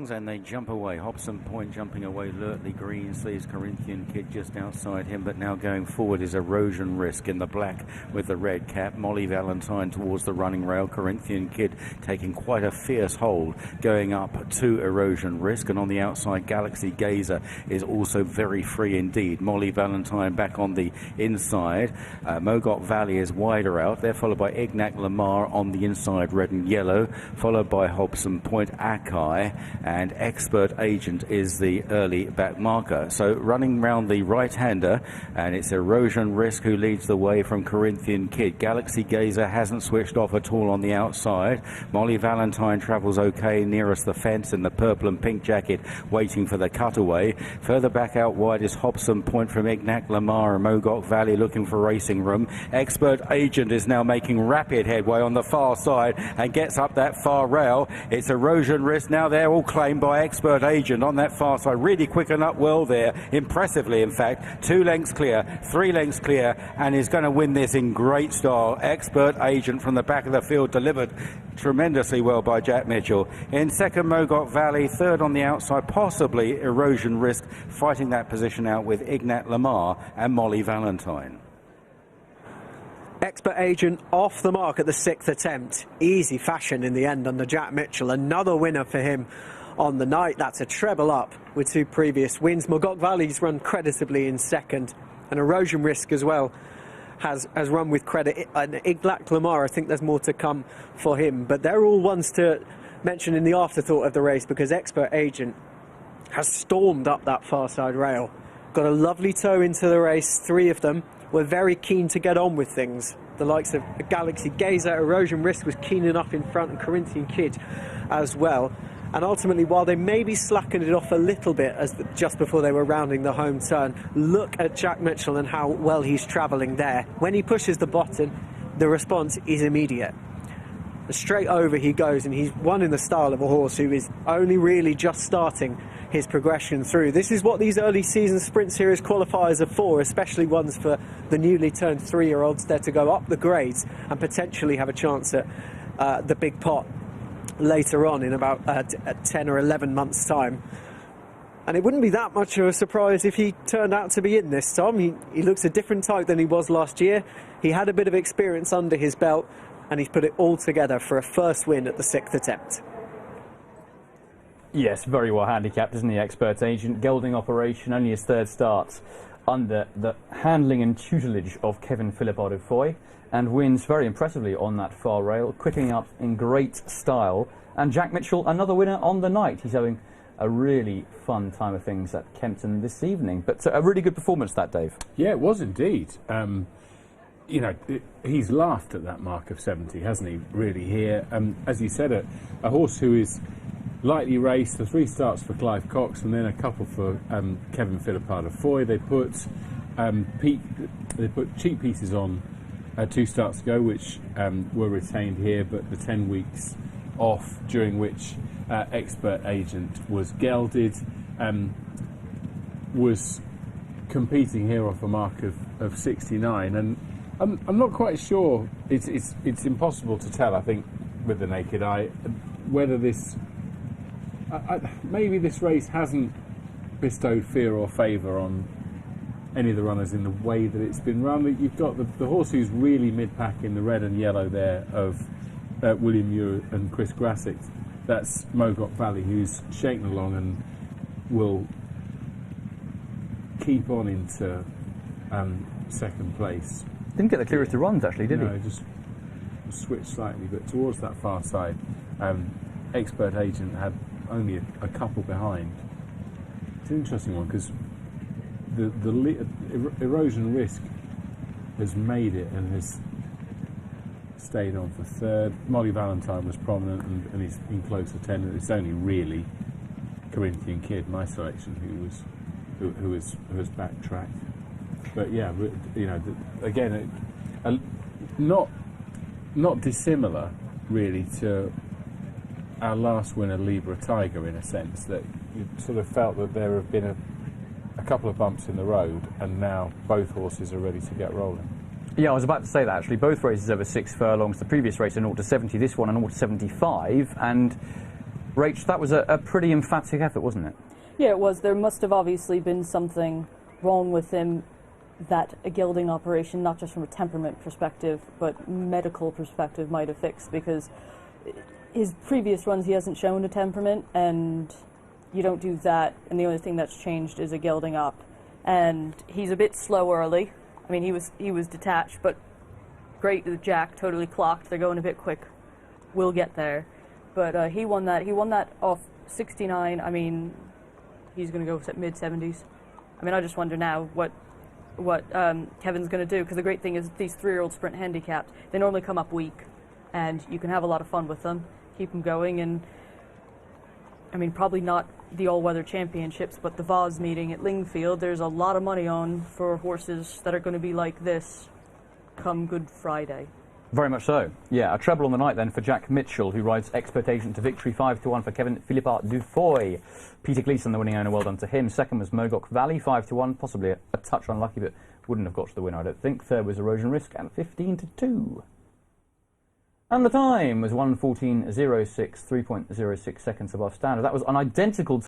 furlongs and they jump away. Hobson Point jumping away. Lurtley Green sees Corinthian Kid just outside him, but now going forward is Erosion Risk in the black with the red cap. Molly Valentine towards the running rail. Corinthian Kid taking quite a fierce hold, going up to Erosion Risk, and on the outside Galaxy Gazer is also very free indeed. Molly Valentine back on the inside. Mogot Valley is wider out. They're followed by Ignac Lamar on the inside, red and yellow, followed by Hobson Point, Akai, and Expert Agent is the early back marker. So running round the right-hander, and it's Erosion Risk who leads the way from Corinthian Kid. Galaxy Gazer hasn't switched off at all on the outside. Molly Valentine travels okay nearest the fence in the purple and pink jacket, waiting for the cutaway. Further back out wide is Hobson Point from Ignac Lamar and Mogot Valley looking for racing room. Expert Agent is now making rapid headway on the far side and gets up that far rail. It's Erosion Risk. Now they're all claimed by Expert Agent on that far side. Really quicken up well there, impressively in fact. 2 lengths clear, 3 lengths clear, and is going to win this in great style. Expert Agent from the back of the field, delivered tremendously well by Jack Mitchell. In second, Mogot Valley. Third on the outside, possibly Erosion Risk, fighting that position out with Ignac Lamar and Molly Valentine. Expert Agent off the mark at the 6th attempt. Easy fashion in the end under Jack Mitchell. Another winner for him on the night. That's a treble up with 2 previous wins. Mogot Valley's run creditably in second, and Erosion Risk as well has run with credit. And Ignac Lamar, I think there's more to come for him, but they're all ones to mention in the afterthought of the race, because Expert Agent has stormed up that far side rail. Got a lovely toe into the race. 3 of them were very keen to get on with things. The likes of Galaxy Gazer, Erosion Risk was keen enough in front, and Corinthian Kid as well. And ultimately, while they maybe slackened it off a little bit just before they were rounding the home turn, look at Jack Mitchell and how well he's travelling there. When he pushes the button, the response is immediate. Straight over he goes, and he's won in the style of a horse who is only really just starting his progression through. This is what these early season Sprint Series qualifiers are for, especially ones for the newly turned 3-year-olds. They're to go up the grades and potentially have a chance at the big pot later on in about 10 or 11 months' time. And it wouldn't be that much of a surprise if he turned out to be in this, Tom. He looks a different type than he was last year. He had a bit of experience under his belt, and he's put it all together for a first win at the 6th attempt. Yes, very well handicapped, isn't he, Expert Agent? Gelding operation, only his 3rd start under the handling and tutelage of Kevin Philip Odufoy, and wins very impressively on that far rail, quickening up in great style. And Jack Mitchell, another winner on the night. He's having a really fun time of things at Kempton this evening. But a really good performance that, Dave. Yeah, it was indeed. You know, he's laughed at that mark of 70, hasn't he, really, here. As you said, a horse who is lightly raced, the 3 starts for Clive Cox and then a couple for Kevin Philippard Foy. They put cheap pieces on 2 starts ago, which were retained here, but the 10 weeks off, during which Expert Agent was gelded, was competing here off a mark of 69, and I'm not quite sure. It's impossible to tell, I think, with the naked eye, whether this maybe this race hasn't bestowed fear or favour on any of the runners in the way that it's been run. You've got the horse who's really mid-pack in the red and yellow there of William Muir and Chris Grassick. That's Mogot Valley, who's shaken along and will keep on into 2nd place. Didn't get the clearest of runs, actually, did he? No, just switched slightly, but towards that far side. Expert Agent had only a couple behind. It's an interesting one, because the Erosion Risk has made it and has stayed on for 3rd. Molly Valentine was prominent and he's in close attendance. It's only really Corinthian Kid, my selection, who has backtracked. But yeah, you know, again, not dissimilar really to our last winner, Libra Tiger, in a sense, that you sort of felt that there have been a couple of bumps in the road, and now both horses are ready to get rolling. Yeah, I was about to say that, actually. Both races over 6 furlongs. The previous race a 0 to 70, this one a 0 to 75, and Rach, that was a pretty emphatic effort, wasn't it? Yeah, it was. There must have obviously been something wrong with him that a gilding operation, not just from a temperament perspective, but medical perspective, might have fixed, because his previous runs he hasn't shown a temperament, and you don't do that, and the only thing that's changed is a gilding up. And he's a bit slow early. I mean, he was detached, but great with Jack, totally clocked. They're going a bit quick. We'll get there. But he won that. He won that off 69. I mean, he's going to go mid-70s. I mean, I just wonder now what Kevin's going to do, because the great thing is these 3-year-old sprint handicapped, they normally come up weak, and you can have a lot of fun with them, keep them going, and I mean, probably not the all-weather championships, but the Vaz meeting at Lingfield, there's a lot of money on for horses that are going to be like this come Good Friday. Very much so. Yeah, a treble on the night then for Jack Mitchell, who rides Expert Agent to victory, 5-1 for Kevin Philippart Dufoy. Peter Gleeson, the winning owner, well done to him. Second was Mogok Valley, 5-1, possibly a touch unlucky, but wouldn't have got to the win, I don't think. Third was Erosion Risk and 15-2. And the time was 1:14.06, 3.06 seconds above standard. That was an identical